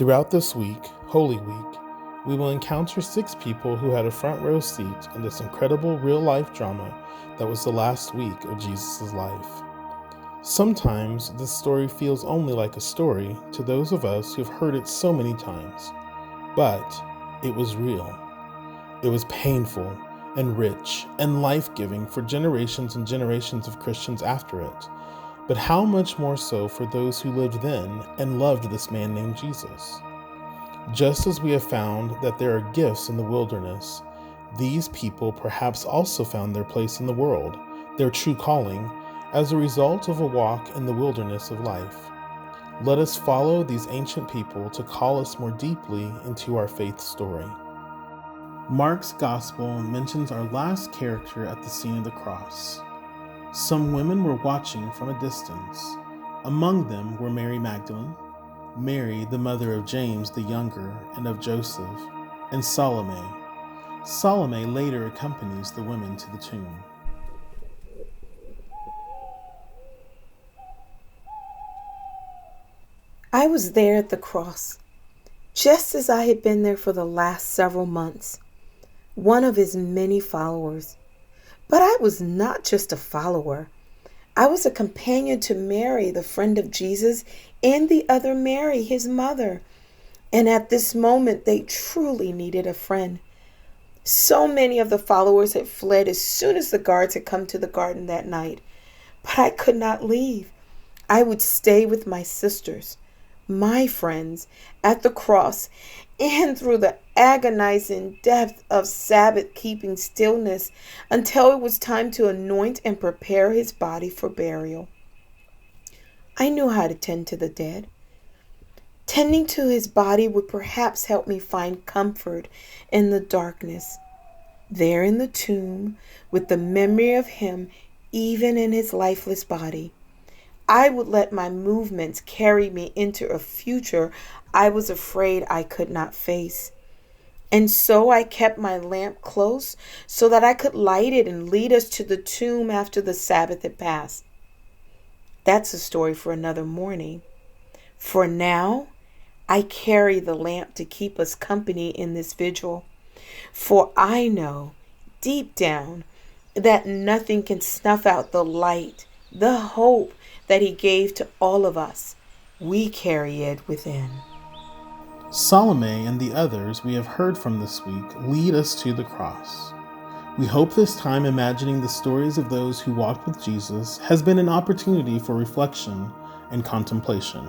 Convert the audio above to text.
Throughout this week, Holy Week, we will encounter 6 people who had a front row seat in this incredible real-life drama that was the last week of Jesus' life. Sometimes this story feels only like a story to those of us who've heard it so many times, but it was real. It was painful and rich and life-giving for generations and generations of Christians after it, but how much more so for those who lived then and loved this man named Jesus. Just as we have found that there are gifts in the wilderness, these people perhaps also found their place in the world, their true calling, as a result of a walk in the wilderness of life. Let us follow these ancient people to call us more deeply into our faith story. Mark's Gospel mentions our last character at the scene of the cross. Some women were watching from a distance. Among them were Mary Magdalene, Mary, the mother of James the younger and of Joseph, and Salome. Salome later accompanies the women to the tomb. I was there at the cross, just as I had been there for the last several months, one of his many followers. But I was not just a follower. I was a companion to Mary, the friend of Jesus, and the other Mary, his mother. And at this moment, they truly needed a friend. So many of the followers had fled as soon as the guards had come to the garden that night. But I could not leave. I would stay with my sisters, my friends, at the cross and through the agonizing depth of Sabbath-keeping stillness until it was time to anoint and prepare his body for burial. I knew how to tend to the dead. Tending to his body would perhaps help me find comfort in the darkness. There in the tomb, with the memory of him even in his lifeless body, I would let my movements carry me into a future I was afraid I could not face. And so I kept my lamp close so that I could light it and lead us to the tomb after the Sabbath had passed. That's a story for another morning. For now, I carry the lamp to keep us company in this vigil. For I know, deep down, that nothing can snuff out the light, the hope that he gave to all of us. We carry it within. Salome and the others we have heard from this week lead us to the cross. We hope this time imagining the stories of those who walked with Jesus has been an opportunity for reflection and contemplation.